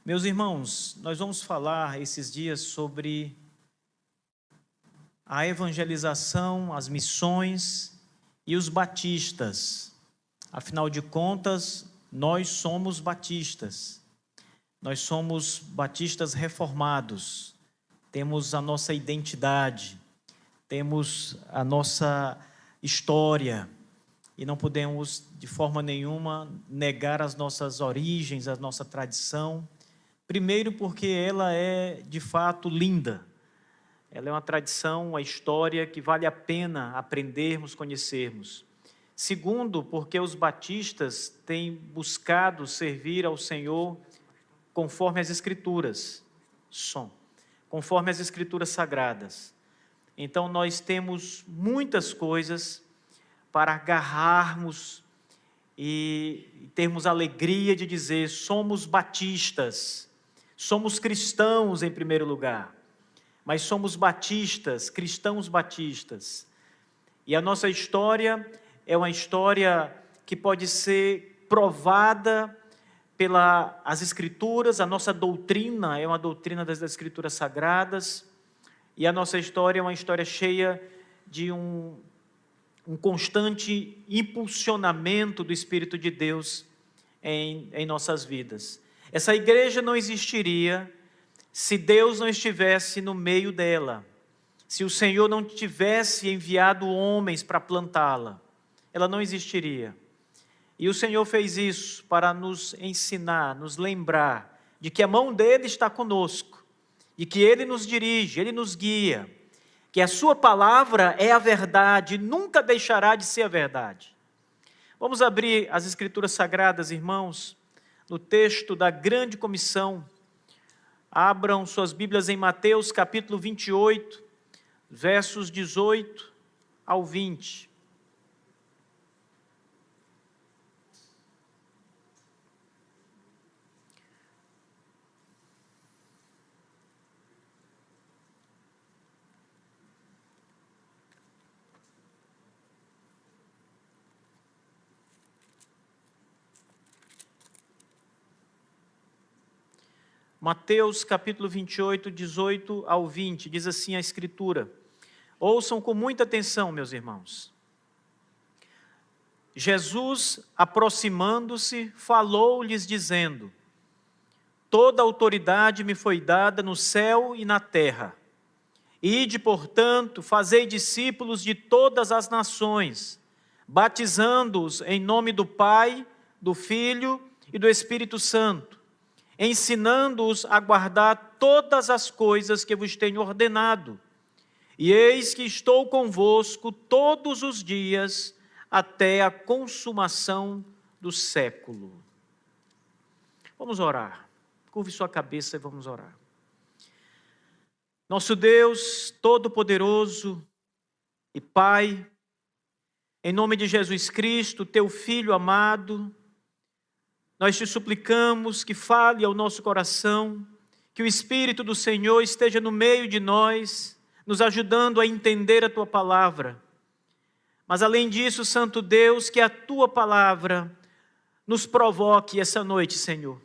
Meus irmãos, nós vamos falar esses dias sobre a evangelização, as missões e os batistas. Afinal de contas, nós somos batistas. Nós somos batistas reformados. Temos a nossa identidade, temos a nossa história e não podemos, de forma nenhuma, negar as nossas origens, a nossa tradição. Primeiro, porque ela é, de fato, linda. Ela é uma tradição, uma história que vale a pena aprendermos, conhecermos. Segundo, porque os batistas têm buscado servir ao Senhor conforme as Escrituras conforme as Escrituras Sagradas. Então, nós temos muitas coisas para agarrarmos e termos alegria de dizer: somos batistas, somos cristãos em primeiro lugar, mas somos batistas, cristãos batistas. E a nossa história é uma história que pode ser provada pelas Escrituras. A nossa doutrina é uma doutrina das Escrituras Sagradas, e a nossa história é uma história cheia de um constante impulsionamento do Espírito de Deus em nossas vidas. Essa igreja não existiria se Deus não estivesse no meio dela, se o Senhor não tivesse enviado homens para plantá-la, ela não existiria. E o Senhor fez isso para nos ensinar, nos lembrar de que a mão dele está conosco, e que ele nos dirige, ele nos guia, que a sua palavra é a verdade, nunca deixará de ser a verdade. Vamos abrir as Escrituras Sagradas, irmãos, no texto da grande comissão. Abram suas Bíblias em Mateus capítulo 28, versos 18 ao 20. Mateus capítulo 28, 18 ao 20, diz assim a Escritura. Ouçam com muita atenção, meus irmãos. Jesus, aproximando-se, falou-lhes dizendo: toda autoridade me foi dada no céu e na terra. Ide, portanto, fazei discípulos de todas as nações, batizando-os em nome do Pai, do Filho e do Espírito Santo, ensinando-os a guardar todas as coisas que vos tenho ordenado. E eis que estou convosco todos os dias, até a consumação do século. Vamos orar. Curve sua cabeça e vamos orar. Nosso Deus Todo-Poderoso e Pai, em nome de Jesus Cristo, teu Filho amado, nós te suplicamos que fale ao nosso coração, que o Espírito do Senhor esteja no meio de nós, nos ajudando a entender a tua palavra. Mas além disso, Santo Deus, que a tua palavra nos provoque essa noite, Senhor.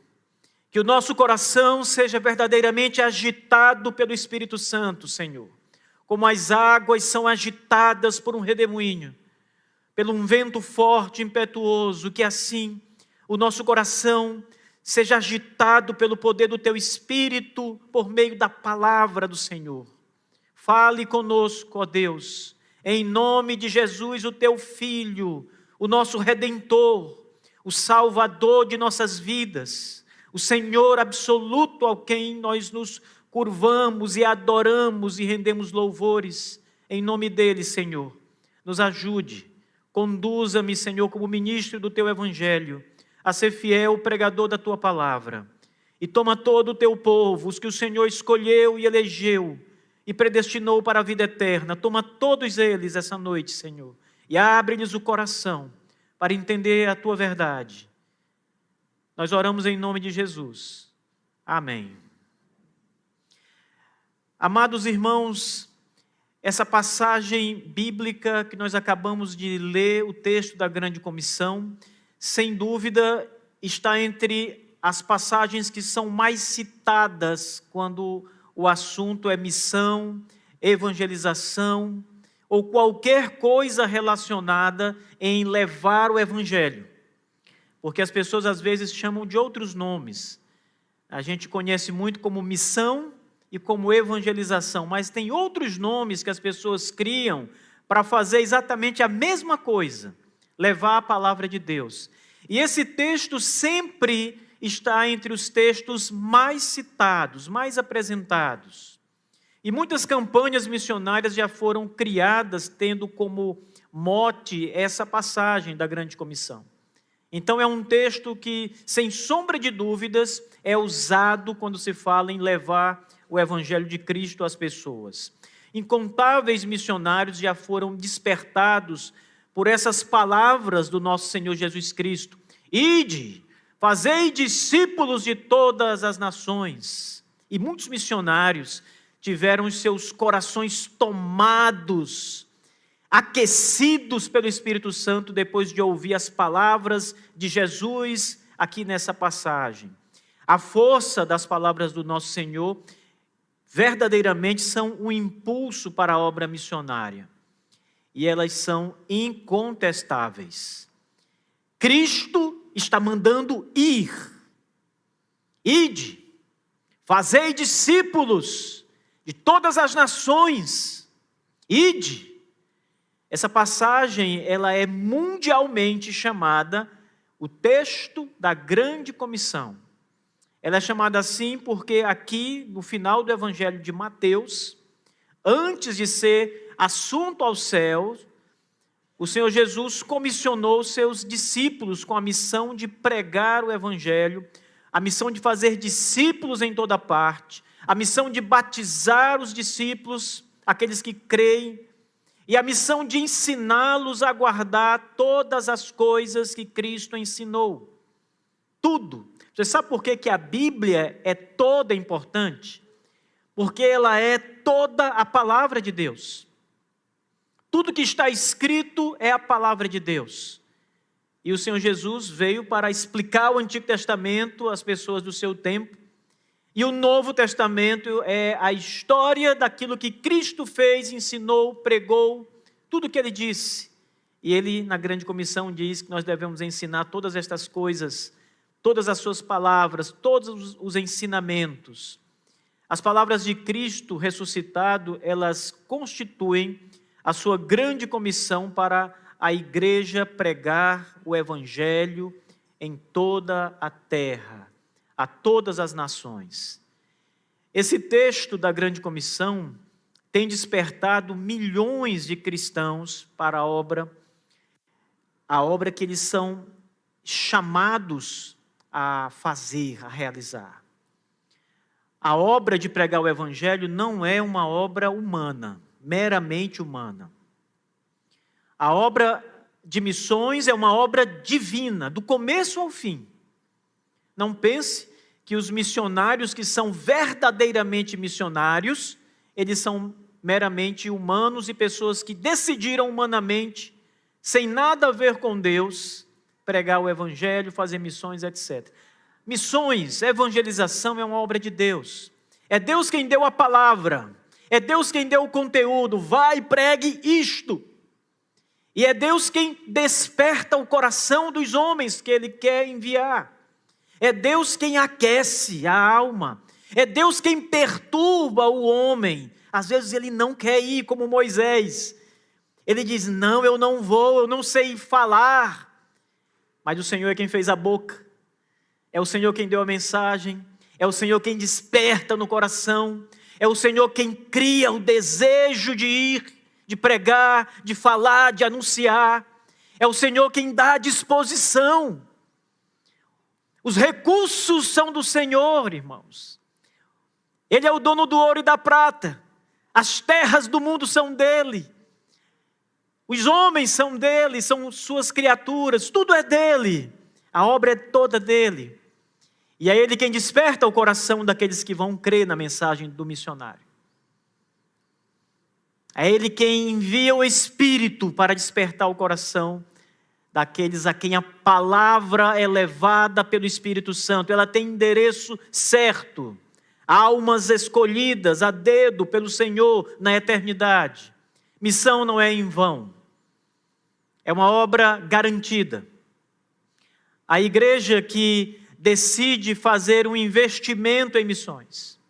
Que o nosso coração seja verdadeiramente agitado pelo Espírito Santo, Senhor. Como as águas são agitadas por um redemoinho, pelo um vento forte e impetuoso, que assim o nosso coração seja agitado pelo poder do teu Espírito, por meio da palavra do Senhor. Fale conosco, ó Deus, em nome de Jesus, o teu Filho, o nosso Redentor, o Salvador de nossas vidas, o Senhor absoluto ao quem nós nos curvamos e adoramos e rendemos louvores. Em nome dele, Senhor, nos ajude, conduza-me, Senhor, como ministro do teu Evangelho, a ser fiel pregador da tua palavra. E toma todo o teu povo, os que o Senhor escolheu e elegeu e predestinou para a vida eterna. Toma todos eles essa noite, Senhor, e abre-lhes o coração para entender a tua verdade. Nós oramos em nome de Jesus. Amém. Amados irmãos, essa passagem bíblica que nós acabamos de ler, o texto da grande comissão, sem dúvida está entre as passagens que são mais citadas quando o assunto é missão, evangelização ou qualquer coisa relacionada em levar o evangelho. Porque as pessoas às vezes chamam de outros nomes. A gente conhece muito como missão e como evangelização, mas tem outros nomes que as pessoas criam para fazer exatamente a mesma coisa, levar a palavra de Deus. E esse texto sempre está entre os textos mais citados, mais apresentados. E muitas campanhas missionárias já foram criadas tendo como mote essa passagem da Grande Comissão. Então é um texto que, sem sombra de dúvidas, é usado quando se fala em levar o Evangelho de Cristo às pessoas. Incontáveis missionários já foram despertados por essas palavras do nosso Senhor Jesus Cristo. Ide, fazei discípulos de todas as nações. E muitos missionários tiveram os seus corações tomados, aquecidos pelo Espírito Santo depois de ouvir as palavras de Jesus aqui nessa passagem. A força das palavras do nosso Senhor verdadeiramente são um impulso para a obra missionária. E elas são incontestáveis. Cristo está mandando ir. Ide, fazei discípulos de todas as nações. Ide. Essa passagem, ela é mundialmente chamada o texto da Grande Comissão. Ela é chamada assim porque aqui, no final do Evangelho de Mateus, antes de ser assunto aos céus, o Senhor Jesus comissionou seus discípulos com a missão de pregar o Evangelho, a missão de fazer discípulos em toda parte, a missão de batizar os discípulos, aqueles que creem, e a missão de ensiná-los a guardar todas as coisas que Cristo ensinou. Tudo. Você sabe por que a Bíblia é toda importante? Porque ela é toda a palavra de Deus. Tudo que está escrito é a palavra de Deus. E o Senhor Jesus veio para explicar o Antigo Testamento às pessoas do seu tempo. E o Novo Testamento é a história daquilo que Cristo fez, ensinou, pregou, tudo o que Ele disse. E Ele, na Grande Comissão, diz que nós devemos ensinar todas estas coisas, todas as suas palavras, todos os ensinamentos. As palavras de Cristo ressuscitado, elas constituem a sua grande comissão para a igreja pregar o Evangelho em toda a terra, a todas as nações. Esse texto da Grande Comissão tem despertado milhões de cristãos para a obra que eles são chamados a fazer, a realizar. A obra de pregar o Evangelho não é uma obra humana, meramente humana. A obra de missões é uma obra divina, do começo ao fim. Não pense que os missionários que são verdadeiramente missionários, eles são meramente humanos e pessoas que decidiram humanamente, sem nada a ver com Deus, pregar o Evangelho, fazer missões, etc. Missões, evangelização é uma obra de Deus. É Deus quem deu a palavra, é Deus quem deu o conteúdo, vai e pregue isto. E é Deus quem desperta o coração dos homens que Ele quer enviar. É Deus quem aquece a alma. É Deus quem perturba o homem. Às vezes ele não quer ir, como Moisés. Ele diz, não, eu não vou, eu não sei falar. Mas o Senhor é quem fez a boca. É o Senhor quem deu a mensagem. É o Senhor quem desperta no coração. É o Senhor quem cria o desejo de ir, de pregar, de falar, de anunciar. É o Senhor quem dá a disposição. Os recursos são do Senhor, irmãos. Ele é o dono do ouro e da prata. As terras do mundo são dele. Os homens são dele, são suas criaturas. Tudo é dele. A obra é toda dele. E é ele quem desperta o coração daqueles que vão crer na mensagem do missionário. É ele quem envia o Espírito para despertar o coração daqueles a quem a palavra é levada pelo Espírito Santo. Ela tem endereço certo. Almas escolhidas a dedo pelo Senhor na eternidade. Missão não é em vão. É uma obra garantida. A igreja que decide fazer um investimento em missões,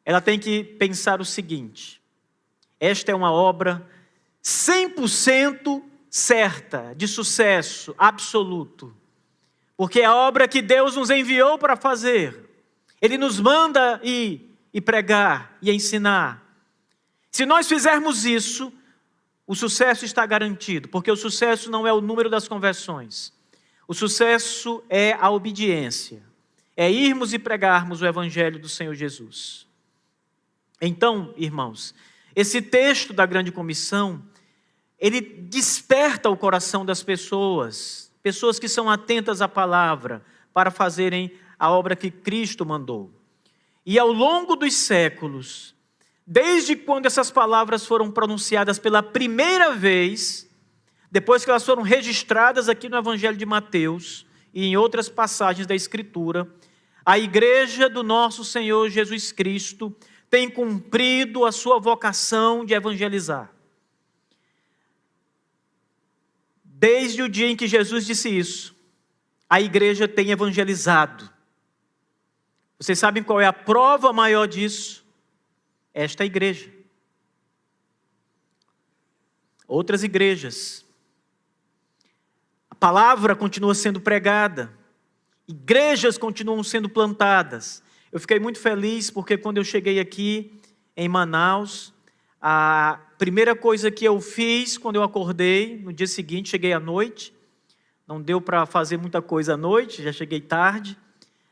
ela tem que pensar o seguinte: esta é uma obra 100% certa, de sucesso absoluto, porque é a obra que Deus nos enviou para fazer. Ele nos manda ir e pregar e ensinar. Se nós fizermos isso, o sucesso está garantido, porque o sucesso não é o número das conversões. O sucesso é a obediência, é irmos e pregarmos o Evangelho do Senhor Jesus. Então, irmãos, esse texto da grande comissão, ele desperta o coração das pessoas que são atentas à palavra, para fazerem a obra que Cristo mandou. E ao longo dos séculos, desde quando essas palavras foram pronunciadas pela primeira vez, depois que elas foram registradas aqui no Evangelho de Mateus e em outras passagens da Escritura, a igreja do nosso Senhor Jesus Cristo tem cumprido a sua vocação de evangelizar. Desde o dia em que Jesus disse isso, a igreja tem evangelizado. Vocês sabem qual é a prova maior disso? Esta igreja. Outras igrejas. A palavra continua sendo pregada. Igrejas continuam sendo plantadas. Eu fiquei muito feliz porque quando eu cheguei aqui em Manaus, a primeira coisa que eu fiz quando eu acordei, no dia seguinte, cheguei à noite, não deu para fazer muita coisa à noite, já cheguei tarde,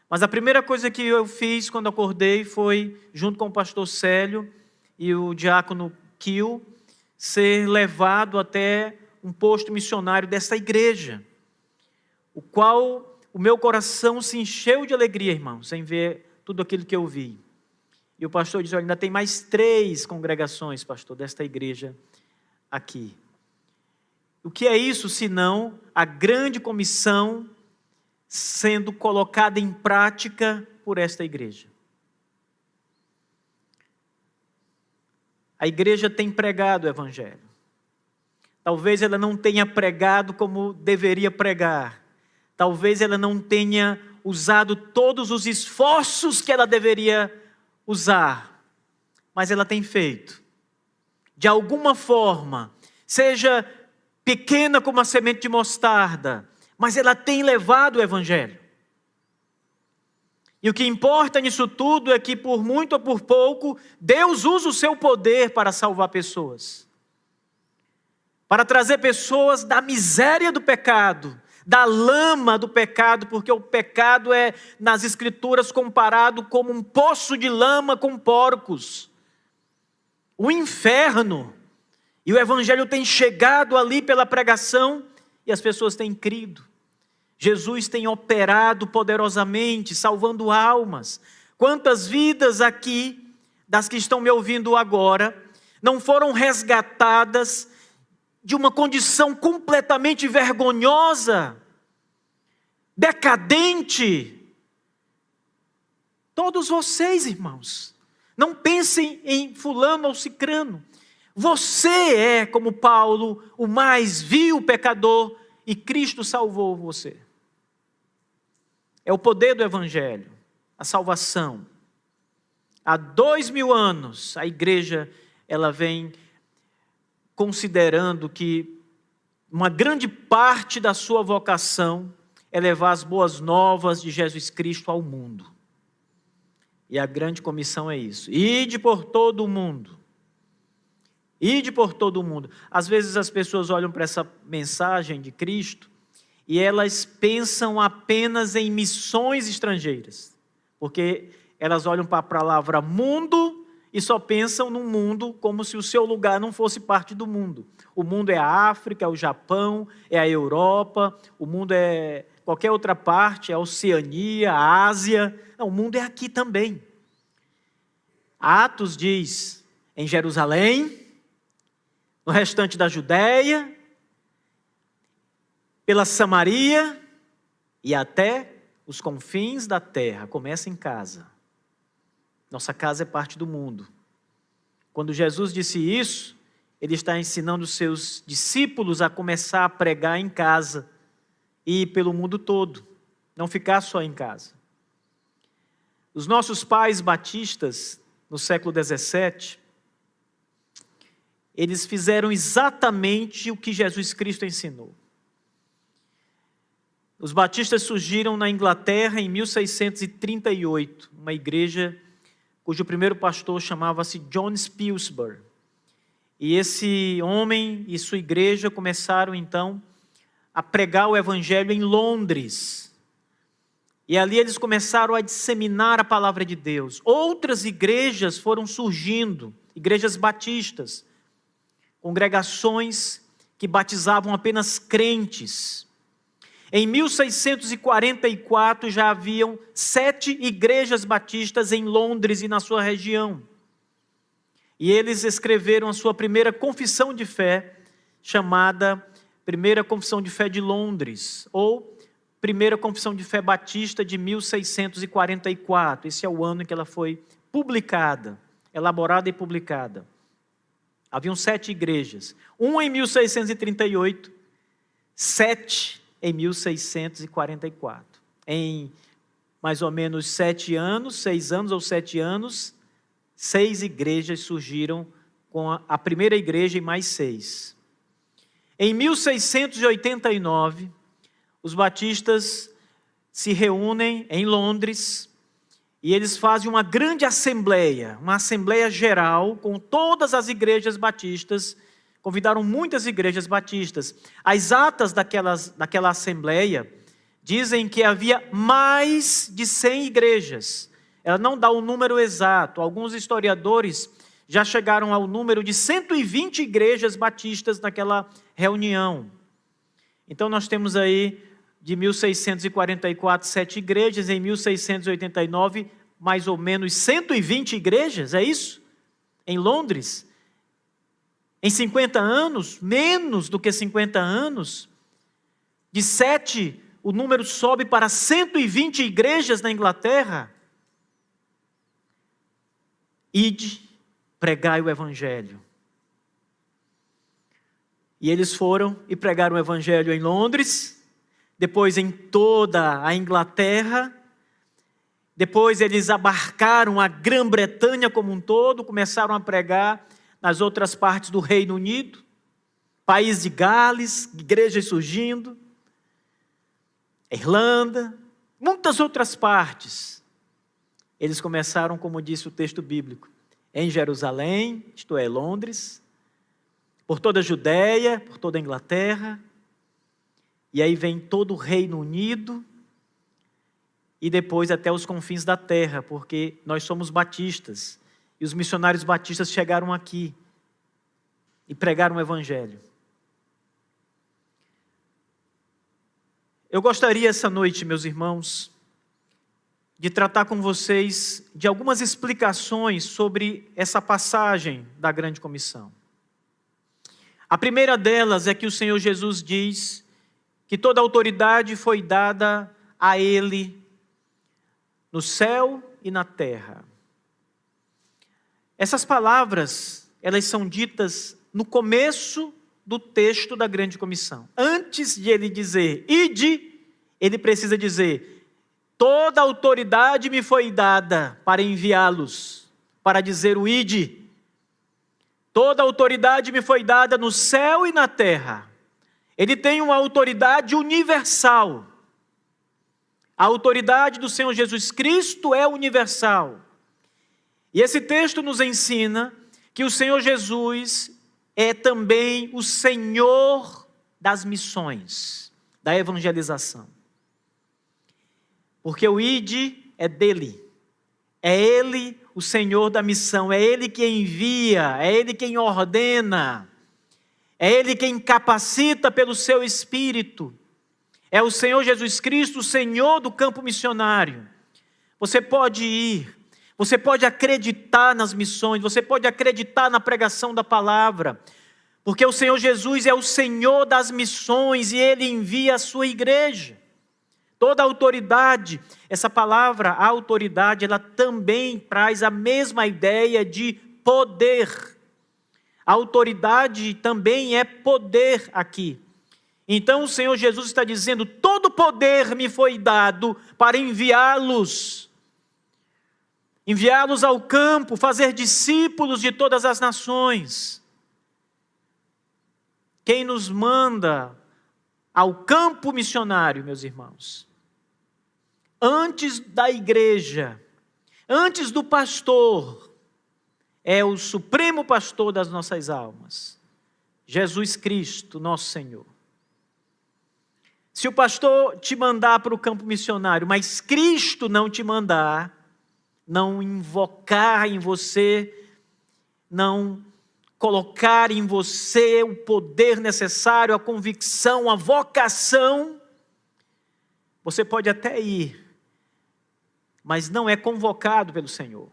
mas a primeira coisa que eu fiz quando acordei foi, junto com o pastor Célio e o diácono Kio, ser levado até um posto missionário dessa igreja, o qual o meu coração se encheu de alegria, irmãos, em ver tudo aquilo que eu vi. E o pastor diz: olha, ainda tem mais 3 congregações, pastor, desta igreja aqui. O que é isso, senão a grande comissão sendo colocada em prática por esta igreja? A igreja tem pregado o Evangelho. Talvez ela não tenha pregado como deveria pregar. Talvez ela não tenha usado todos os esforços que ela deveria usar, mas ela tem feito. De alguma forma, seja pequena como a semente de mostarda, mas ela tem levado o Evangelho. E o que importa nisso tudo é que, por muito ou por pouco, Deus usa o seu poder para salvar pessoas. Para trazer pessoas da miséria do pecado, da lama do pecado, porque o pecado é, nas Escrituras, comparado como um poço de lama com porcos. O inferno. E o Evangelho tem chegado ali pela pregação e as pessoas têm crido. Jesus tem operado poderosamente, salvando almas. Quantas vidas aqui, das que estão me ouvindo agora, não foram resgatadas de uma condição completamente vergonhosa, decadente? Todos vocês, irmãos, não pensem em fulano ou cicrano. Você é, como Paulo, o mais vil pecador e Cristo salvou você. É o poder do Evangelho, a salvação. Há 2000 anos, a igreja ela vem considerando que uma grande parte da sua vocação é levar as boas novas de Jesus Cristo ao mundo. E a grande comissão é isso: ide por todo o mundo. Ide por todo o mundo. Às vezes as pessoas olham para essa mensagem de Cristo e elas pensam apenas em missões estrangeiras, porque elas olham para a palavra mundo e só pensam no mundo como se o seu lugar não fosse parte do mundo. O mundo é a África, é o Japão, é a Europa, o mundo é qualquer outra parte, é a Oceania, a Ásia. Não, o mundo é aqui também. Atos diz, em Jerusalém, no restante da Judéia, pela Samaria e até os confins da terra. Começa em casa. Nossa casa é parte do mundo. Quando Jesus disse isso, ele está ensinando os seus discípulos a começar a pregar em casa e ir pelo mundo todo, não ficar só em casa. Os nossos pais batistas, no século XVII, eles fizeram exatamente o que Jesus Cristo ensinou. Os batistas surgiram na Inglaterra em 1638, uma igreja cujo primeiro pastor chamava-se John Spilsbury. E esse homem e sua igreja começaram então a pregar o evangelho em Londres. E ali eles começaram a disseminar a palavra de Deus. Outras igrejas foram surgindo, igrejas batistas, congregações que batizavam apenas crentes. Em 1644 já haviam 7 igrejas batistas em Londres e na sua região. E eles escreveram a sua primeira confissão de fé, chamada Primeira Confissão de Fé de Londres, ou Primeira Confissão de Fé Batista de 1644. Esse é o ano em que ela foi publicada, elaborada e publicada. Haviam 7 igrejas, uma em 1638, 7 em 1644. Em mais ou menos 6 anos ou 7 anos, 6 igrejas surgiram com a primeira igreja e mais 6. Em 1689, os batistas se reúnem em Londres e eles fazem uma grande assembleia, uma assembleia geral com todas as igrejas batistas. Convidaram muitas igrejas batistas. As atas daquela assembleia dizem que havia mais de 100 igrejas. Ela não dá o número exato. Alguns historiadores já chegaram ao número de 120 igrejas batistas naquela reunião. Então nós temos aí de 1644 7 igrejas, em 1689 mais ou menos 120 igrejas, é isso? Em Londres. Em 50 anos, menos do que 50 anos, de 7, o número sobe para 120 igrejas na Inglaterra. Ide, pregai o evangelho. E eles foram e pregaram o evangelho em Londres, depois em toda a Inglaterra, depois eles abarcaram a Grã-Bretanha como um todo, começaram a pregar nas outras partes do Reino Unido, país de Gales, igrejas surgindo, Irlanda, muitas outras partes. Eles começaram, como disse o texto bíblico, em Jerusalém, isto é, Londres, por toda a Judéia, por toda a Inglaterra, e aí vem todo o Reino Unido, e depois até os confins da terra, porque nós somos batistas, e os missionários batistas chegaram aqui e pregaram o evangelho. Eu gostaria essa noite, meus irmãos, de tratar com vocês de algumas explicações sobre essa passagem da grande comissão. A primeira delas é que o Senhor Jesus diz que toda autoridade foi dada a Ele no céu e na terra. Essas palavras, elas são ditas no começo do texto da grande comissão. Antes de ele dizer, ide, ele precisa dizer, toda autoridade me foi dada para enviá-los, para dizer o ide. Toda autoridade me foi dada no céu e na terra. Ele tem uma autoridade universal. A autoridade do Senhor Jesus Cristo é universal. E esse texto nos ensina que o Senhor Jesus é também o Senhor das missões, da evangelização. Porque o ide é dele. É ele o Senhor da missão, é ele quem envia, é ele quem ordena, é ele quem capacita pelo seu Espírito. É o Senhor Jesus Cristo, o Senhor do campo missionário. Você pode ir, você pode acreditar nas missões, você pode acreditar na pregação da palavra, Porque o Senhor Jesus é o Senhor das missões e Ele envia a sua igreja. Toda autoridade, essa palavra autoridade, ela também traz a mesma ideia de poder. A autoridade também é poder aqui. Então o Senhor Jesus está dizendo: todo poder me foi dado para enviá-los ao campo, fazer discípulos de todas as nações. Quem nos manda ao campo missionário, meus irmãos? Antes da igreja, antes do pastor, é o supremo pastor das nossas almas, Jesus Cristo, nosso Senhor. Se o pastor te mandar para o campo missionário, mas Cristo não te mandar, não invocar em você, não colocar em você o poder necessário, a convicção, a vocação, você pode até ir, mas não é convocado pelo Senhor.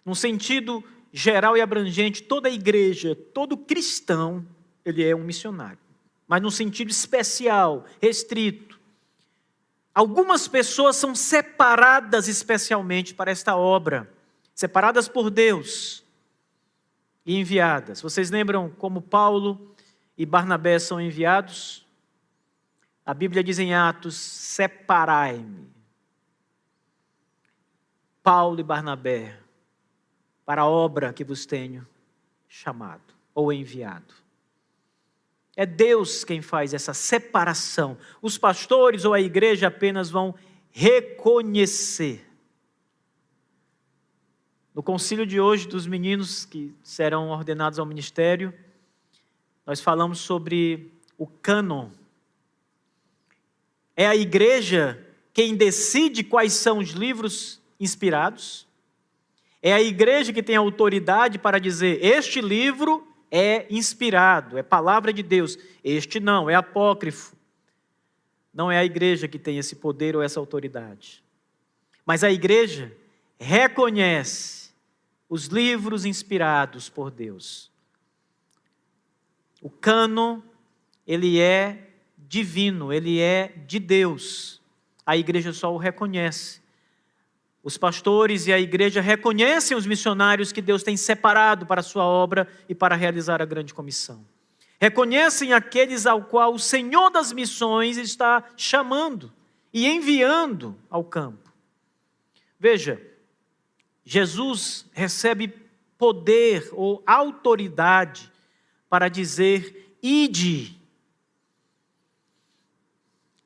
Num sentido geral e abrangente, toda igreja, todo cristão, ele é um missionário. Mas num sentido especial, restrito. Algumas pessoas são separadas especialmente para esta obra, separadas por Deus e enviadas. Vocês lembram como Paulo e Barnabé são enviados? A Bíblia diz em Atos: separai-me, Paulo e Barnabé, para a obra que vos tenho chamado ou enviado. É Deus quem faz essa separação. Os pastores ou a igreja apenas vão reconhecer. No concílio de hoje, dos meninos que serão ordenados ao ministério, nós falamos sobre o cânon. É a igreja quem decide quais são os livros inspirados. É a igreja que tem autoridade para dizer: este livro é inspirado, é palavra de Deus. Este não, é apócrifo. Não é a igreja que tem esse poder ou essa autoridade. Mas a igreja reconhece os livros inspirados por Deus. O cânon, ele é divino, ele é de Deus. A igreja só o reconhece. Os pastores e a igreja reconhecem os missionários que Deus tem separado para a sua obra e para realizar a grande comissão. Reconhecem aqueles ao qual o Senhor das missões está chamando e enviando ao campo. Veja, Jesus recebe poder ou autoridade para dizer: ide.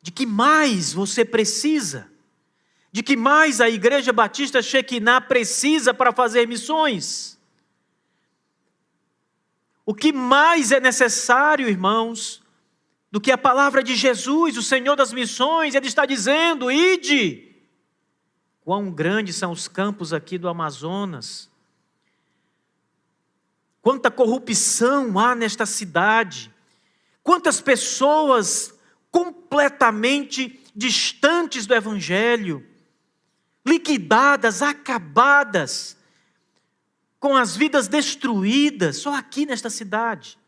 De que mais você precisa? De que mais a Igreja Batista Shekinah precisa para fazer missões? O que mais é necessário, irmãos, do que a palavra de Jesus, o Senhor das missões? Ele está dizendo: ide. Quão grandes são os campos aqui do Amazonas. Quanta corrupção há nesta cidade. Quantas pessoas completamente distantes do Evangelho, liquidadas, acabadas, com as vidas destruídas, só aqui nesta cidade.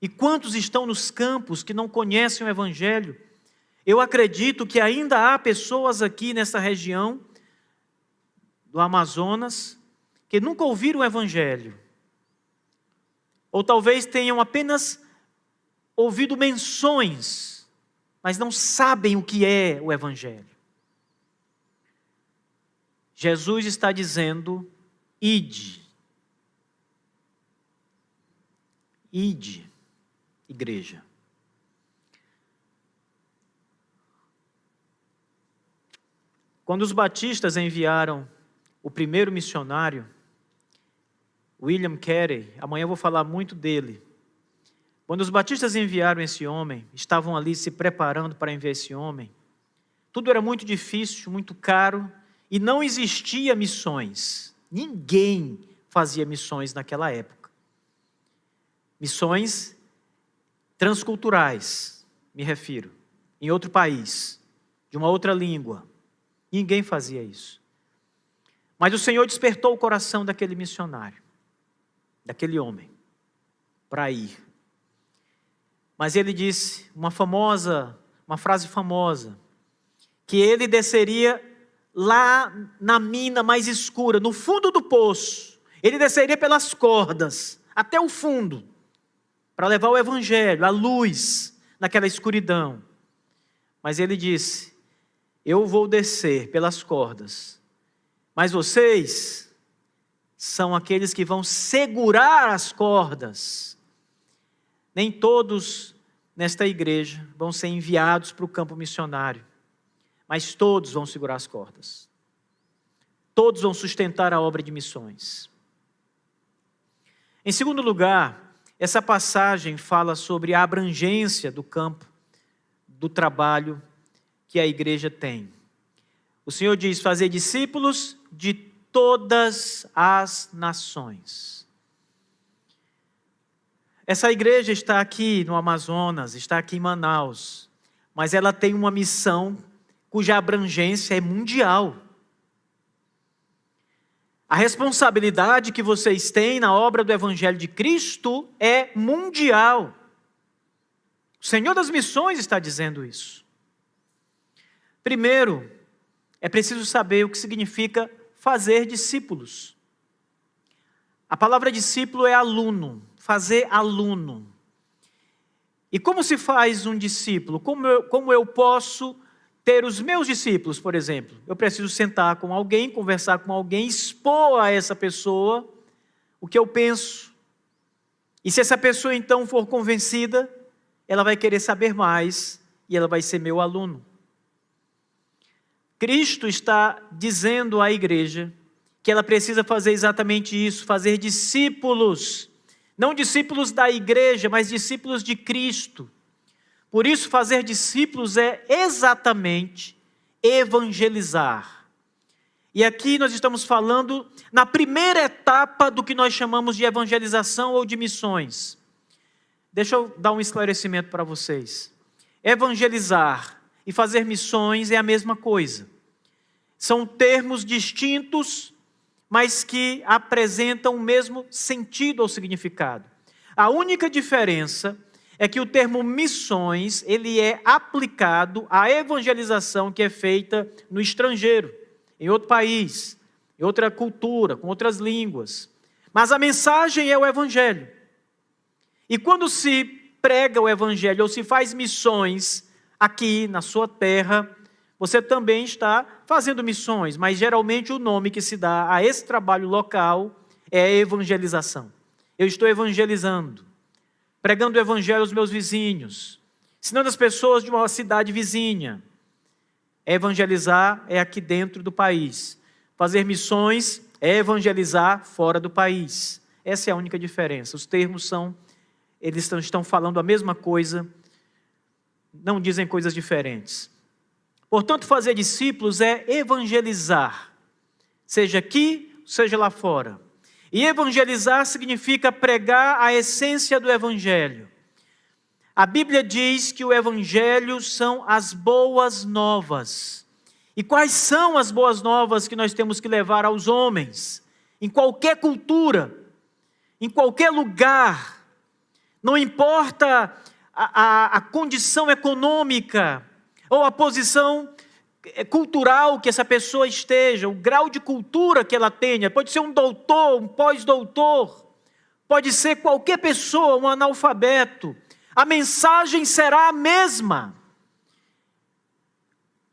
E quantos estão nos campos que não conhecem o Evangelho? Eu acredito que ainda há pessoas aqui nessa região do Amazonas que nunca ouviram o Evangelho. Ou talvez tenham apenas ouvido menções, mas não sabem o que é o Evangelho. Jesus está dizendo: ide. Ide, igreja. Quando os batistas enviaram o primeiro missionário, William Carey, amanhã eu vou falar muito dele. Quando os batistas enviaram esse homem, estavam ali se preparando para enviar esse homem, tudo era muito difícil, muito caro, e não existia missões. Ninguém fazia missões naquela época. Missões transculturais, me refiro, em outro país, de uma outra língua. Ninguém fazia isso. Mas o Senhor despertou o coração daquele missionário. daquele homem para ir. Mas ele disse uma frase famosa, que ele desceria lá na mina mais escura, no fundo do poço. Ele desceria pelas cordas até o fundo, para levar o evangelho, a luz naquela escuridão. Mas ele disse: eu vou descer pelas cordas, mas vocês são aqueles que vão segurar as cordas. Nem todos nesta igreja vão ser enviados para o campo missionário, mas todos vão segurar as cordas. Todos vão sustentar a obra de missões. Em segundo lugar, essa passagem fala sobre a abrangência do campo do trabalho que a igreja tem. O Senhor diz: fazer discípulos de todas as nações. Essa igreja está aqui no Amazonas, está aqui em Manaus, mas ela tem uma missão cuja abrangência é mundial. A responsabilidade que vocês têm na obra do Evangelho de Cristo é mundial. O Senhor das Missões está dizendo isso. Primeiro, é preciso saber o que significa fazer discípulos. A palavra discípulo é aluno, fazer aluno. E como se faz um discípulo? Como eu posso ter os meus discípulos, por exemplo? Eu preciso sentar com alguém, conversar com alguém, expor a essa pessoa o que eu penso. E se essa pessoa então for convencida, ela vai querer saber mais e ela vai ser meu aluno. Cristo está dizendo à igreja que ela precisa fazer exatamente isso, fazer discípulos. Não discípulos da igreja, mas discípulos de Cristo. Por isso, fazer discípulos é exatamente evangelizar. E aqui nós estamos falando na primeira etapa do que nós chamamos de evangelização ou de missões. Deixa eu dar um esclarecimento para vocês. Evangelizar e fazer missões é a mesma coisa. São termos distintos, mas que apresentam o mesmo sentido ou significado. A única diferença é que o termo missões, ele é aplicado à evangelização que é feita no estrangeiro, em outro país, em outra cultura, com outras línguas. Mas a mensagem é o evangelho. E quando se prega o evangelho ou se faz missões aqui na sua terra, você também está fazendo missões, mas geralmente o nome que se dá a esse trabalho local é evangelização. Eu estou evangelizando, pregando o evangelho aos meus vizinhos, ensinando as pessoas de uma cidade vizinha. Evangelizar é aqui dentro do país. Fazer missões é evangelizar fora do país. Essa é a única diferença. Os termos eles estão falando a mesma coisa, não dizem coisas diferentes. Portanto, fazer discípulos é evangelizar, seja aqui, seja lá fora. E evangelizar significa pregar a essência do evangelho. A Bíblia diz que o evangelho são as boas novas. E quais são as boas novas que nós temos que levar aos homens? Em qualquer cultura, em qualquer lugar, não importa a condição econômica, ou a posição cultural que essa pessoa esteja, o grau de cultura que ela tenha, pode ser um doutor, um pós-doutor, pode ser qualquer pessoa, um analfabeto, a mensagem será a mesma.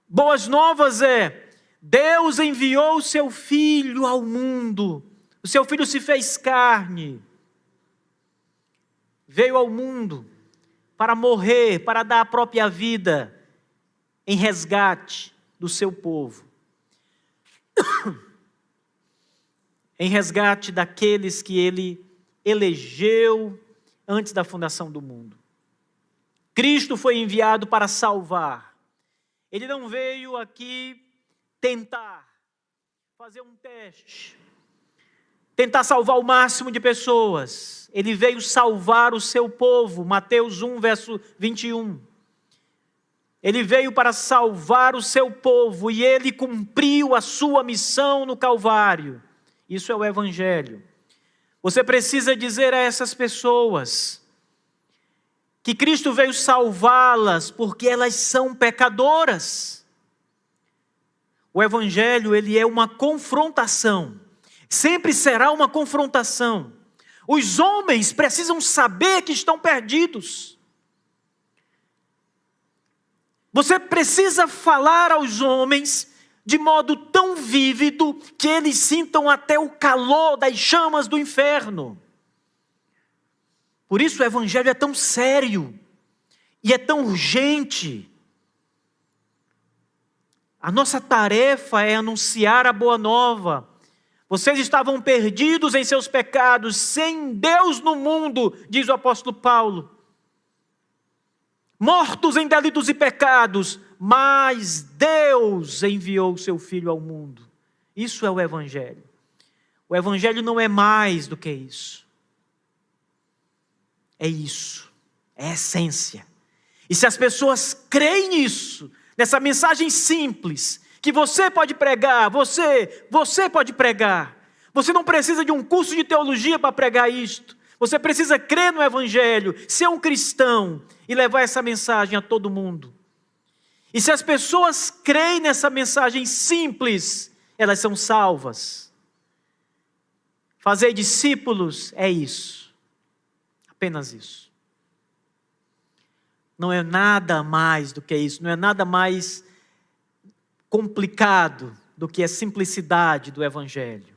Boas novas é: Deus enviou o seu Filho ao mundo, o seu Filho se fez carne, veio ao mundo para morrer, para dar a própria vida, em resgate do seu povo, em resgate daqueles que ele elegeu antes da fundação do mundo. Cristo foi enviado para salvar. Ele não veio aqui tentar fazer um teste, tentar salvar o máximo de pessoas. Ele veio salvar o seu povo, Mateus 1, verso 21. Ele veio para salvar o seu povo e ele cumpriu a sua missão no Calvário. Isso é o Evangelho. Você precisa dizer a essas pessoas que Cristo veio salvá-las porque elas são pecadoras. O Evangelho, ele é uma confrontação. Sempre será uma confrontação. Os homens precisam saber que estão perdidos. Você precisa falar aos homens de modo tão vívido que eles sintam até o calor das chamas do inferno. Por isso o Evangelho é tão sério e é tão urgente. A nossa tarefa é anunciar a boa nova. Vocês estavam perdidos em seus pecados, sem Deus no mundo, diz o apóstolo Paulo. Mortos em delitos e pecados, mas Deus enviou o seu Filho ao mundo. Isso é o Evangelho. O Evangelho não é mais do que isso. É isso, é a essência. E se as pessoas creem nisso, nessa mensagem simples, que você pode pregar, você pode pregar. Você não precisa de um curso de teologia para pregar isto. Você precisa crer no Evangelho, ser um cristão e levar essa mensagem a todo mundo. E se as pessoas creem nessa mensagem simples, elas são salvas. Fazer discípulos é isso. Apenas isso. Não é nada mais do que isso. Não é nada mais complicado do que a simplicidade do Evangelho.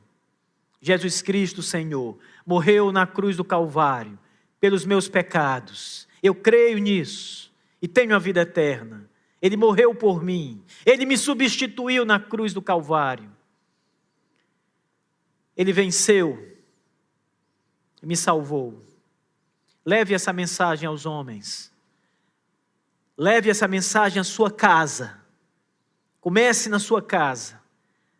Jesus Cristo, Senhor, morreu na cruz do Calvário pelos meus pecados. Eu creio nisso e tenho a vida eterna. Ele morreu por mim. Ele me substituiu na cruz do Calvário. Ele venceu e me salvou. Leve essa mensagem aos homens. Leve essa mensagem à sua casa. Comece na sua casa.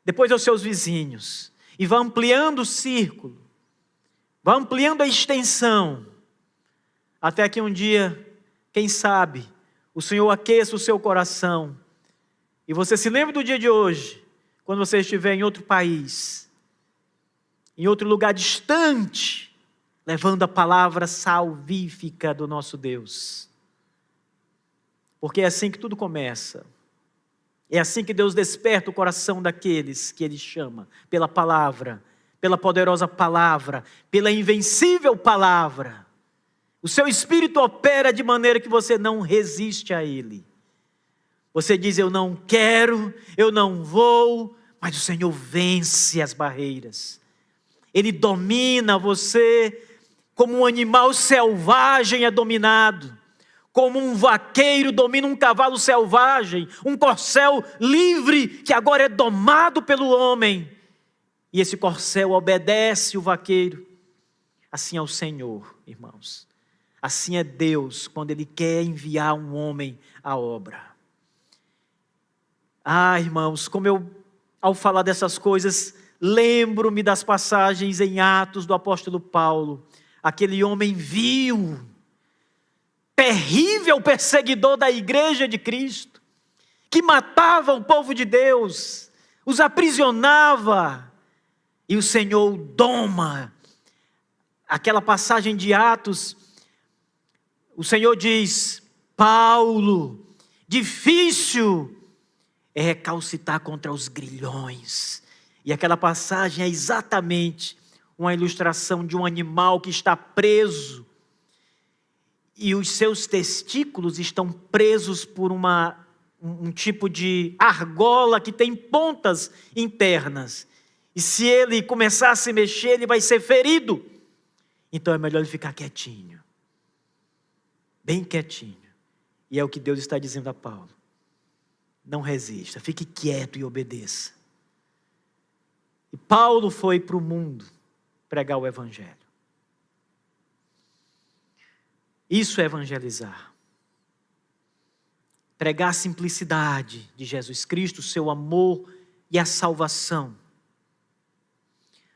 Depois aos seus vizinhos. E vá ampliando o círculo. Vá ampliando a extensão. Até que um dia, quem sabe, o Senhor aqueça o seu coração. E você se lembre do dia de hoje, quando você estiver em outro país, em outro lugar distante, levando a palavra salvífica do nosso Deus. Porque é assim que tudo começa. É assim que Deus desperta o coração daqueles que Ele chama, pela palavra, pela poderosa palavra, pela invencível palavra. O seu espírito opera de maneira que você não resiste a Ele. Você diz, eu não quero, eu não vou, mas o Senhor vence as barreiras. Ele domina você como um animal selvagem é dominado. Como um vaqueiro domina um cavalo selvagem, um corcel livre que agora é domado pelo homem. E esse corcel obedece o vaqueiro. Assim é o Senhor, irmãos. Assim é Deus quando Ele quer enviar um homem à obra. Ah, irmãos, como eu, ao falar dessas coisas, lembro-me das passagens em Atos do apóstolo Paulo. Aquele homem vil, terrível perseguidor da igreja de Cristo, que matava o povo de Deus, os aprisionava, e o Senhor o doma. Aquela passagem de Atos, o Senhor diz, Paulo, difícil é recalcitar contra os grilhões. E aquela passagem é exatamente uma ilustração de um animal que está preso, e os seus testículos estão presos por um tipo de argola que tem pontas internas. E se ele começar a se mexer, ele vai ser ferido. Então é melhor ele ficar quietinho. Bem quietinho. E é o que Deus está dizendo a Paulo. Não resista, fique quieto e obedeça. E Paulo foi para o mundo pregar o Evangelho. Isso é evangelizar. Pregar a simplicidade de Jesus Cristo, o seu amor e a salvação.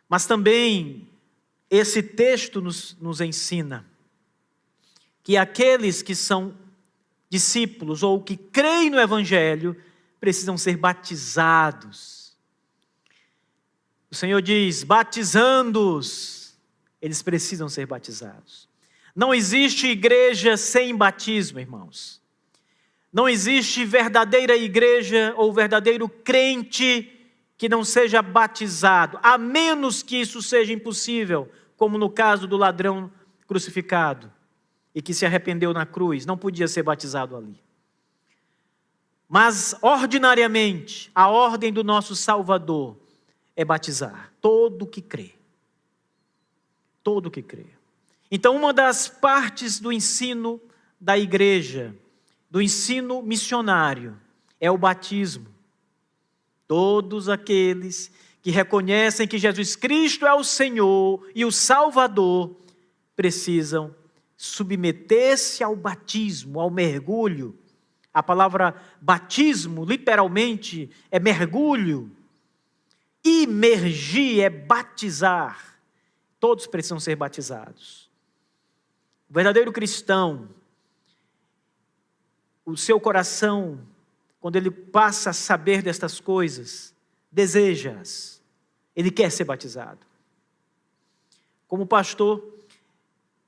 Mas também esse texto nos ensina que aqueles que são discípulos ou que creem no Evangelho precisam ser batizados. O Senhor diz, batizando-os eles precisam ser batizados. Não existe igreja sem batismo, irmãos. Não existe verdadeira igreja ou verdadeiro crente que não seja batizado, a menos que isso seja impossível, como no caso do ladrão crucificado e que se arrependeu na cruz, não podia ser batizado ali. Mas, ordinariamente, a ordem do nosso Salvador é batizar todo que crê. Todo que crê. Então, uma das partes do ensino da igreja, do ensino missionário, é o batismo. Todos aqueles que reconhecem que Jesus Cristo é o Senhor e o Salvador, precisam submeter-se ao batismo, ao mergulho. A palavra batismo, literalmente, é mergulho. Imergir é batizar. Todos precisam ser batizados. O verdadeiro cristão, o seu coração, quando ele passa a saber destas coisas, deseja-as. Ele quer ser batizado. Como pastor,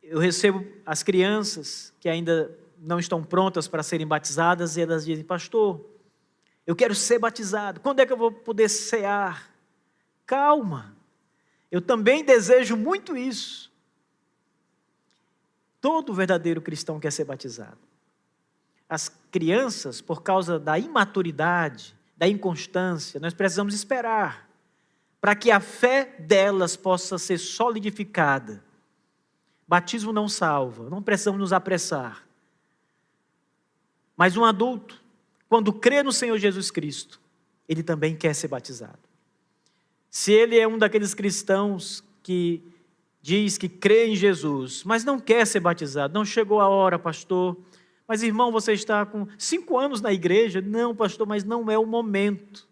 eu recebo as crianças que ainda não estão prontas para serem batizadas e elas dizem: pastor, eu quero ser batizado. Quando é que eu vou poder cear? Calma, eu também desejo muito isso. Todo verdadeiro cristão quer ser batizado. As crianças, por causa da imaturidade, da inconstância, nós precisamos esperar para que a fé delas possa ser solidificada. Batismo não salva, não precisamos nos apressar. Mas um adulto, quando crê no Senhor Jesus Cristo, ele também quer ser batizado. Se ele é um daqueles cristãos que diz que crê em Jesus, mas não quer ser batizado, não chegou a hora, pastor. Mas irmão, você está com 5 anos na igreja? Não, pastor, mas não é o momento.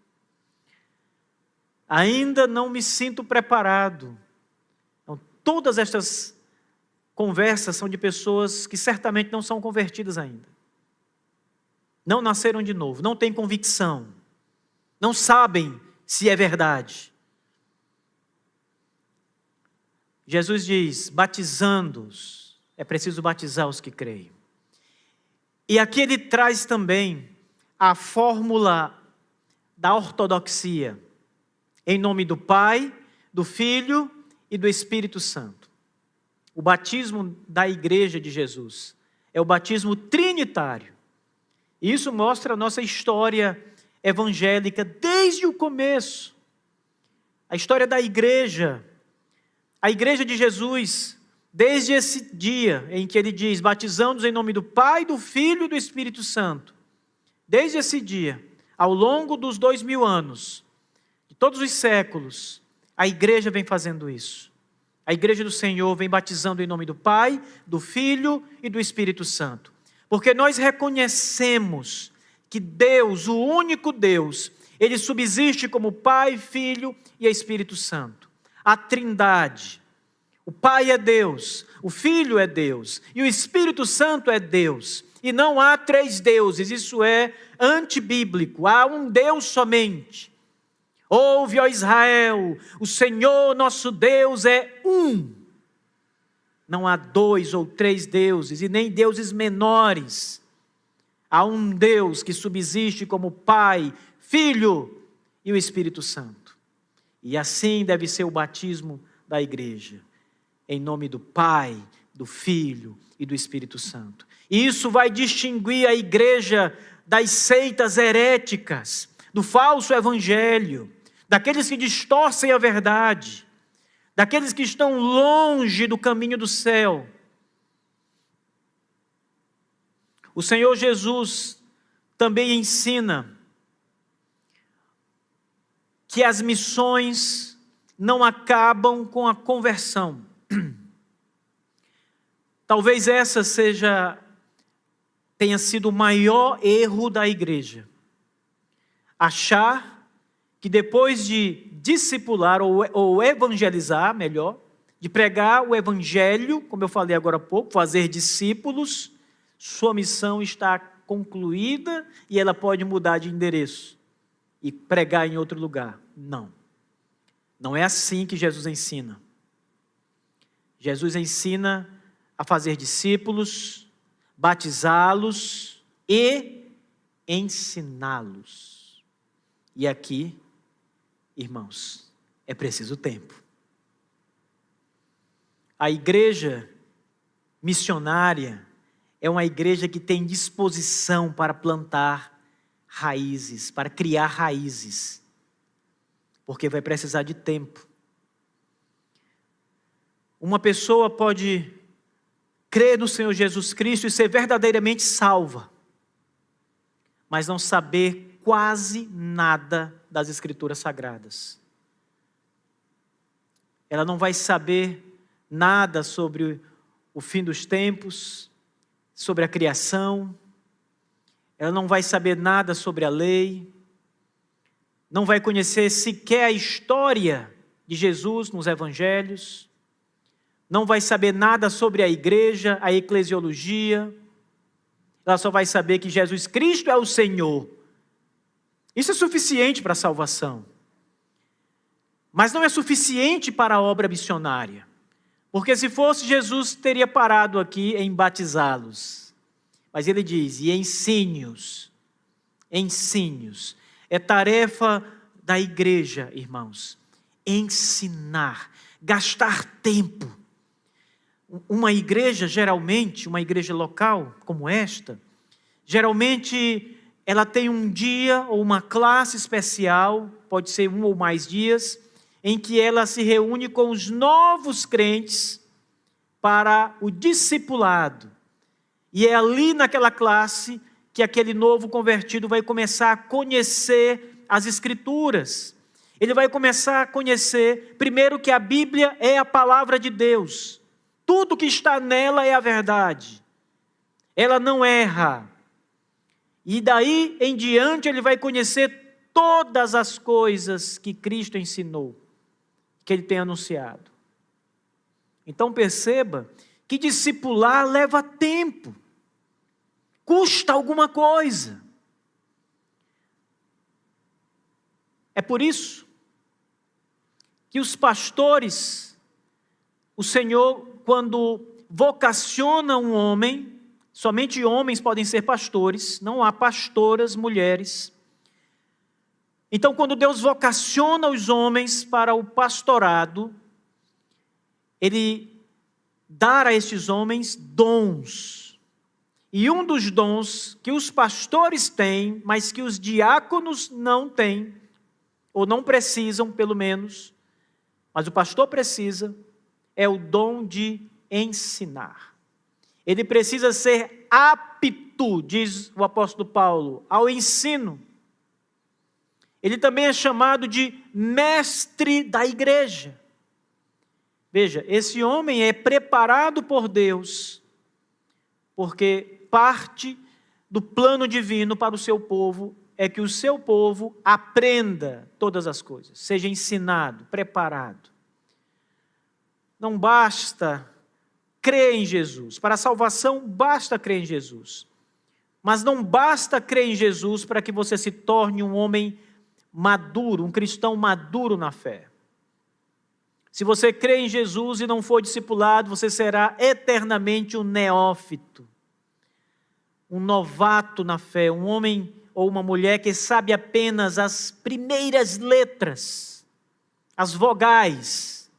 Ainda não me sinto preparado. Então, todas estas conversas são de pessoas que certamente não são convertidas ainda. Não nasceram de novo, não têm convicção, não sabem se é verdade. Jesus diz: batizando-os, é preciso batizar os que creem. E aqui ele traz também a fórmula da ortodoxia, em nome do Pai, do Filho e do Espírito Santo. O batismo da igreja de Jesus é o batismo trinitário. E isso mostra a nossa história evangélica desde o começo. A história da igreja. A igreja de Jesus, desde esse dia em que ele diz: batizando-os em nome do Pai, do Filho e do Espírito Santo. Desde esse dia, ao longo dos 2000 anos, de todos os séculos, a igreja vem fazendo isso. A igreja do Senhor vem batizando em nome do Pai, do Filho e do Espírito Santo. Porque nós reconhecemos que Deus, o único Deus, ele subsiste como Pai, Filho e Espírito Santo. A Trindade. O Pai é Deus, o Filho é Deus e o Espírito Santo é Deus. E não há 3 deuses, isso é antibíblico, há um Deus somente. Ouve, ó Israel, o Senhor nosso Deus é um. Não há 2 ou 3 deuses e nem deuses menores. Há um Deus que subsiste como Pai, Filho e o Espírito Santo. E assim deve ser o batismo da igreja, em nome do Pai, do Filho e do Espírito Santo. E isso vai distinguir a igreja das seitas heréticas, do falso evangelho, daqueles que distorcem a verdade, daqueles que estão longe do caminho do céu. O Senhor Jesus também ensina que as missões não acabam com a conversão. Talvez essa tenha sido o maior erro da igreja. Achar que depois de discipular ou evangelizar, melhor, de pregar o evangelho, como eu falei agora há pouco, fazer discípulos, sua missão está concluída e ela pode mudar de endereço e pregar em outro lugar. Não. Não é assim que Jesus ensina. Jesus ensina a fazer discípulos, batizá-los e ensiná-los. E aqui, irmãos, é preciso tempo. A igreja missionária é uma igreja que tem disposição para plantar raízes, para criar raízes, porque vai precisar de tempo. Uma pessoa pode crer no Senhor Jesus Cristo e ser verdadeiramente salva, mas não saber quase nada das Escrituras Sagradas. Ela não vai saber nada sobre o fim dos tempos, sobre a criação, ela não vai saber nada sobre a lei, não vai conhecer sequer a história de Jesus nos evangelhos, não vai saber nada sobre a igreja, a eclesiologia, ela só vai saber que Jesus Cristo é o Senhor. Isso é suficiente para a salvação, mas não é suficiente para a obra missionária. Porque se fosse, Jesus teria parado aqui em batizá-los. Mas ele diz, e ensine-os. Ensine-os. É tarefa da igreja, irmãos. Ensinar, gastar tempo. Uma igreja, geralmente, uma igreja local como esta, geralmente ela tem um dia ou uma classe especial, pode ser um ou mais dias, em que ela se reúne com os novos crentes para o discipulado. E é ali naquela classe que aquele novo convertido vai começar a conhecer as Escrituras. Ele vai começar a conhecer, primeiro, que a Bíblia é a palavra de Deus. Tudo que está nela é a verdade. Ela não erra. E daí em diante ele vai conhecer todas as coisas que Cristo ensinou, que ele tem anunciado. Então perceba que discipular leva tempo, custa alguma coisa. É por isso que os pastores, o Senhor, quando vocaciona um homem, somente homens podem ser pastores, não há pastoras mulheres. Então, quando Deus vocaciona os homens para o pastorado, Ele dá a estes homens dons. E um dos dons que os pastores têm, mas que os diáconos não têm, ou não precisam, pelo menos, mas o pastor precisa, é o dom de ensinar. Ele precisa ser apto, diz o apóstolo Paulo, ao ensino. Ele também é chamado de mestre da igreja. Veja, esse homem é preparado por Deus, porque parte do plano divino para o seu povo é que o seu povo aprenda todas as coisas, seja ensinado, preparado. Não basta crer em Jesus. Para a salvação, basta crer em Jesus. Mas não basta crer em Jesus para que você se torne um homem maduro, um cristão maduro na fé. Se você crê em Jesus e não for discipulado, você será eternamente um neófito, um novato na fé, um homem ou uma mulher que sabe apenas as primeiras letras, as vogais,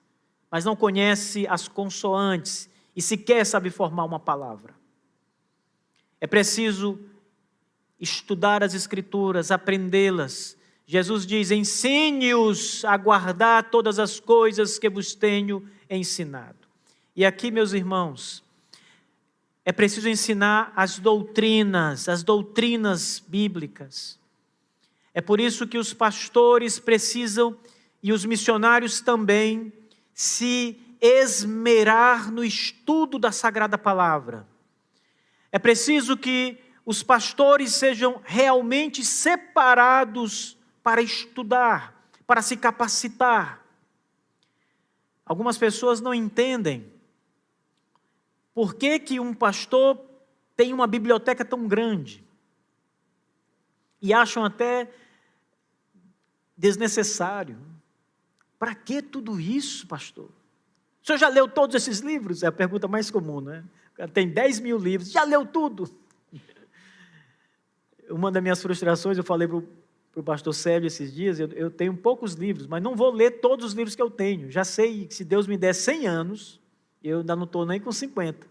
mas não conhece as consoantes e sequer sabe formar uma palavra. É preciso estudar as Escrituras, aprendê-las. Jesus diz, ensine-os a guardar todas as coisas que vos tenho ensinado. E aqui, meus irmãos, é preciso ensinar as doutrinas bíblicas. É por isso que os pastores precisam, e os missionários também, se esmerar no estudo da Sagrada Palavra. É preciso que os pastores sejam realmente separados para estudar, para se capacitar. Algumas pessoas não entendem por que um pastor tem uma biblioteca tão grande e acham até desnecessário. Para que tudo isso, pastor? O senhor já leu todos esses livros? É a pergunta mais comum, né? Tem 10 mil livros, já leu tudo? Uma das minhas frustrações, eu falei para o pastor Sérgio esses dias, eu tenho poucos livros, mas não vou ler todos os livros que eu tenho. Já sei que se Deus me der 100 anos, eu ainda não estou nem com 50.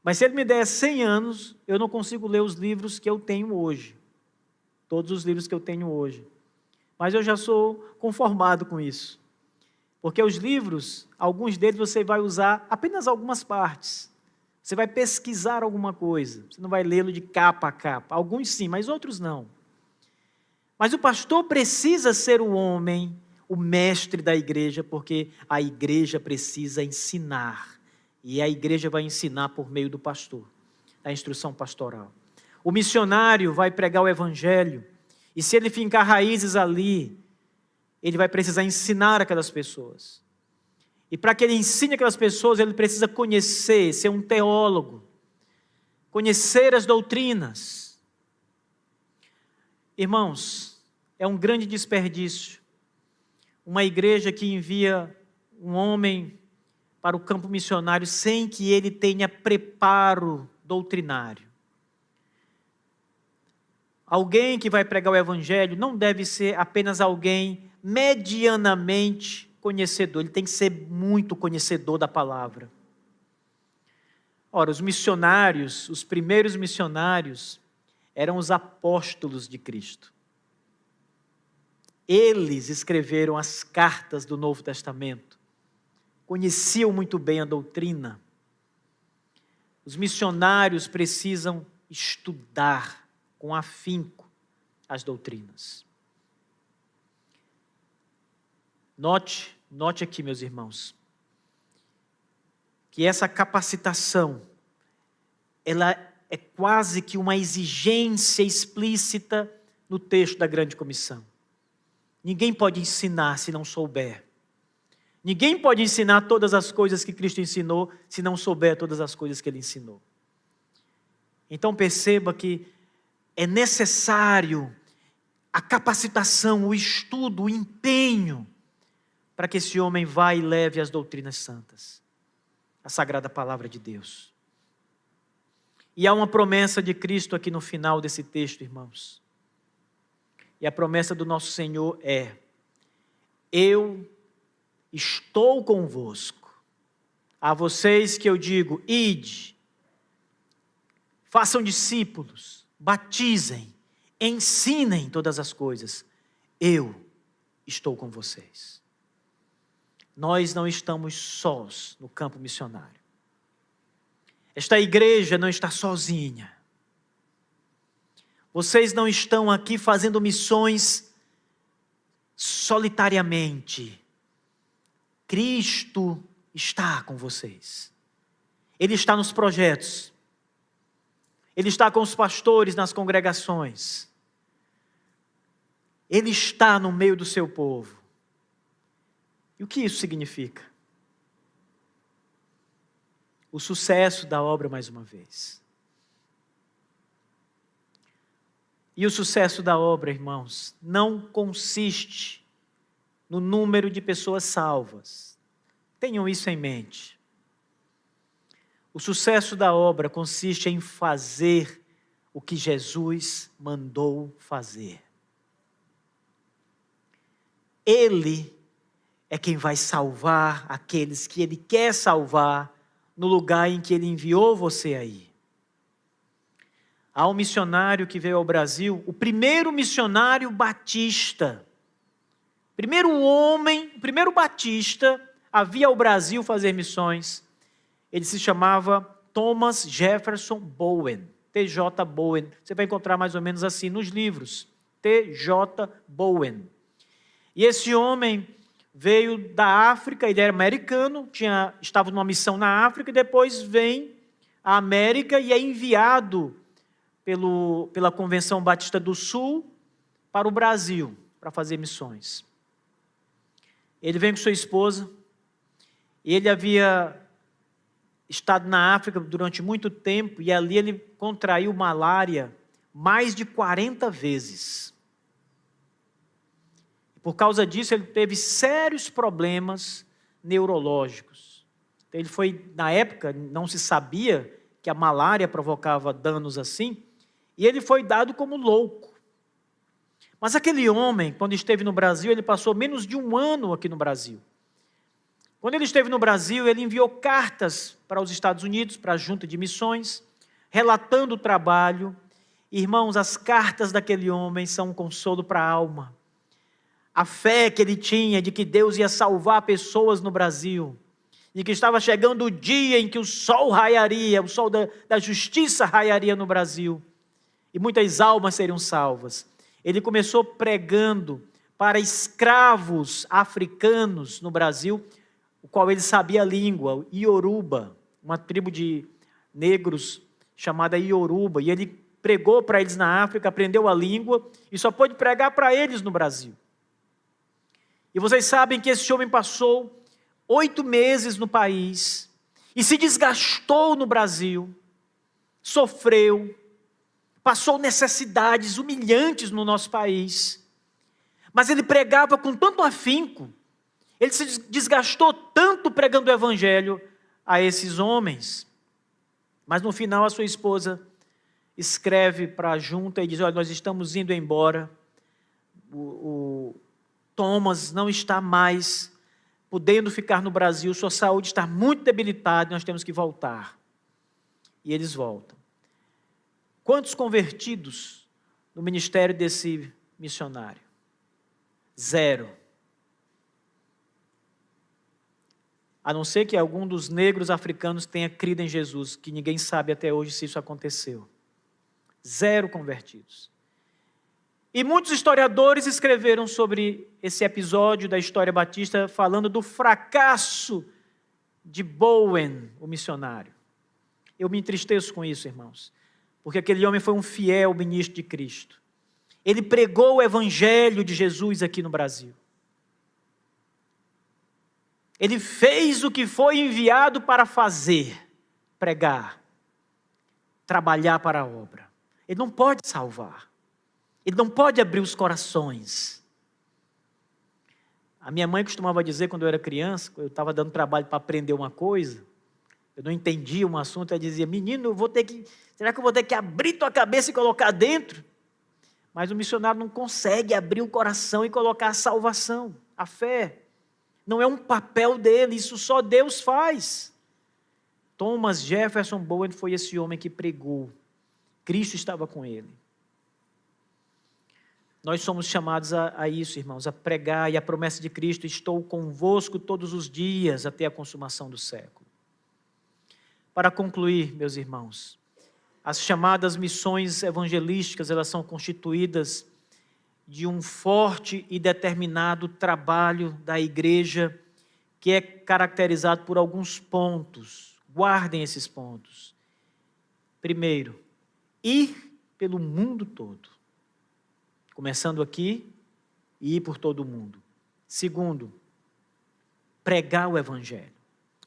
Mas se Ele me der 100 anos, eu não consigo ler os livros que eu tenho hoje. Todos os livros que eu tenho hoje. Mas eu já sou conformado com isso. Porque os livros, alguns deles você vai usar apenas algumas partes. Você vai pesquisar alguma coisa. Você não vai lê-lo de capa a capa. Alguns sim, mas outros não. Mas o pastor precisa ser o homem, o mestre da igreja, porque a igreja precisa ensinar. E a igreja vai ensinar por meio do pastor, da instrução pastoral. O missionário vai pregar o evangelho, e se ele fincar raízes ali, ele vai precisar ensinar aquelas pessoas. E para que ele ensine aquelas pessoas, ele precisa conhecer, ser um teólogo, conhecer as doutrinas. Irmãos, é um grande desperdício uma igreja que envia um homem para o campo missionário sem que ele tenha preparo doutrinário. Alguém que vai pregar o evangelho não deve ser apenas alguém medianamente conhecedor, ele tem que ser muito conhecedor da palavra. Ora, os missionários, os primeiros missionários, eram os apóstolos de Cristo. Eles escreveram as cartas do Novo Testamento, conheciam muito bem a doutrina. Os missionários precisam estudar com afinco as doutrinas. Note aqui, meus irmãos, que essa capacitação, ela é quase que uma exigência explícita no texto da Grande Comissão. Ninguém pode ensinar se não souber. Ninguém pode ensinar todas as coisas que Cristo ensinou se não souber todas as coisas que Ele ensinou. Então perceba que é necessário a capacitação, o estudo, o empenho para que esse homem vá e leve as doutrinas santas, a sagrada palavra de Deus. E há uma promessa de Cristo aqui no final desse texto, irmãos. E a promessa do nosso Senhor é: eu estou convosco. A vocês que eu digo, ide, façam discípulos, batizem, ensinem todas as coisas. Eu estou com vocês. Nós não estamos sós no campo missionário. Esta igreja não está sozinha. Vocês não estão aqui fazendo missões solitariamente. Cristo está com vocês. Ele está nos projetos. Ele está com os pastores nas congregações. Ele está no meio do seu povo. E o que isso significa? O sucesso da obra, mais uma vez. E o sucesso da obra, irmãos, não consiste no número de pessoas salvas. Tenham isso em mente. O sucesso da obra consiste em fazer o que Jesus mandou fazer. Ele é quem vai salvar aqueles que Ele quer salvar no lugar em que Ele enviou você aí. Há um missionário que veio ao Brasil, o primeiro missionário batista, o primeiro batista a vir ao Brasil fazer missões. Ele se chamava Thomas Jefferson Bowen, T.J. Bowen. Você vai encontrar mais ou menos assim nos livros, T.J. Bowen. E esse homem veio da África, ele era americano, estava numa missão na África, e depois vem à América e é enviado pela Convenção Batista do Sul para o Brasil, para fazer missões. Ele vem com sua esposa, e ele havia estado na África durante muito tempo, e ali ele contraiu malária mais de 40 vezes. Por causa disso, ele teve sérios problemas neurológicos. Então, ele foi, na época, não se sabia que a malária provocava danos assim, e ele foi dado como louco. Mas aquele homem, quando esteve no Brasil, ele passou menos de 1 ano aqui no Brasil. Quando ele esteve no Brasil, ele enviou cartas para os Estados Unidos, para a Junta de Missões, relatando o trabalho. Irmãos, as cartas daquele homem são um consolo para a alma. A fé que ele tinha de que Deus ia salvar pessoas no Brasil, e que estava chegando o dia em que o sol raiaria, o sol da justiça raiaria no Brasil, e muitas almas seriam salvas. Ele começou pregando para escravos africanos no Brasil, o qual ele sabia a língua, Ioruba, uma tribo de negros chamada Ioruba, e ele pregou para eles na África, aprendeu a língua, e só pôde pregar para eles no Brasil. E vocês sabem que esse homem passou 8 meses no país, e se desgastou no Brasil, sofreu, passou necessidades humilhantes no nosso país, mas ele pregava com tanto afinco, ele se desgastou tanto pregando o evangelho a esses homens, mas no final a sua esposa escreve para a junta e diz: olha, nós estamos indo embora, o Thomas não está mais podendo ficar no Brasil, sua saúde está muito debilitada, nós temos que voltar. E eles voltam. Quantos convertidos no ministério desse missionário? 0. A não ser que algum dos negros africanos tenha crido em Jesus, que ninguém sabe até hoje se isso aconteceu. 0 convertidos. E muitos historiadores escreveram sobre esse episódio da história batista, falando do fracasso de Bowen, o missionário. Eu me entristeço com isso, irmãos, porque aquele homem foi um fiel ministro de Cristo. Ele pregou o evangelho de Jesus aqui no Brasil. Ele fez o que foi enviado para fazer, pregar, trabalhar para a obra. Ele não pode salvar. Ele não pode abrir os corações. A minha mãe costumava dizer, quando eu era criança, eu estava dando trabalho para aprender uma coisa, eu não entendia um assunto, ela dizia: menino, será que eu vou ter que abrir tua cabeça e colocar dentro? Mas o missionário não consegue abrir o coração e colocar a salvação, a fé. Não é um papel dele, isso só Deus faz. Thomas Jefferson Bowen foi esse homem que pregou. Cristo estava com ele. Nós somos chamados a isso, irmãos, a pregar, e a promessa de Cristo: estou convosco todos os dias até a consumação do século. Para concluir, meus irmãos, as chamadas missões evangelísticas, elas são constituídas de um forte e determinado trabalho da igreja, que é caracterizado por alguns pontos. Guardem esses pontos. Primeiro, ir pelo mundo todo. Começando aqui e ir por todo o mundo. Segundo, pregar o evangelho.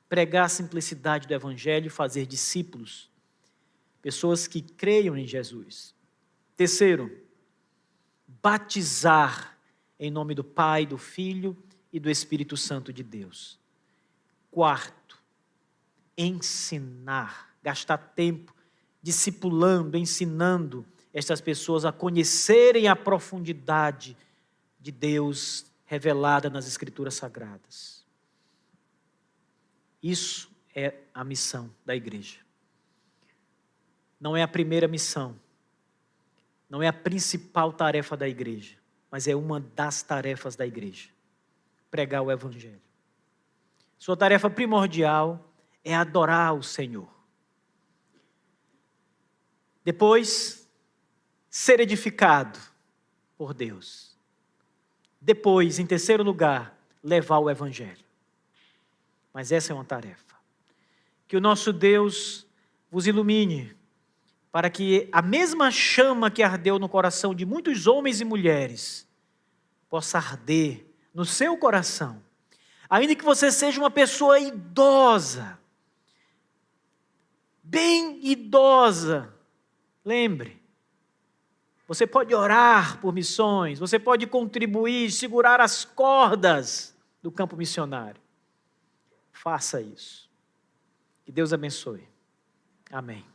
Pregar a simplicidade do evangelho e fazer discípulos. Pessoas que creiam em Jesus. Terceiro, batizar em nome do Pai, do Filho e do Espírito Santo de Deus. Quarto, ensinar, gastar tempo discipulando, ensinando estas pessoas a conhecerem a profundidade de Deus revelada nas Escrituras Sagradas. Isso é a missão da igreja. Não é a primeira missão, não é a principal tarefa da igreja, mas é uma das tarefas da igreja: pregar o evangelho. Sua tarefa primordial é adorar o Senhor. Depois, ser edificado por Deus. Depois, em terceiro lugar, levar o evangelho. Mas essa é uma tarefa. Que o nosso Deus vos ilumine, para que a mesma chama que ardeu no coração de muitos homens e mulheres possa arder no seu coração. Ainda que você seja uma pessoa idosa, bem idosa, lembre, você pode orar por missões, você pode contribuir, segurar as cordas do campo missionário. Faça isso. Que Deus abençoe. Amém.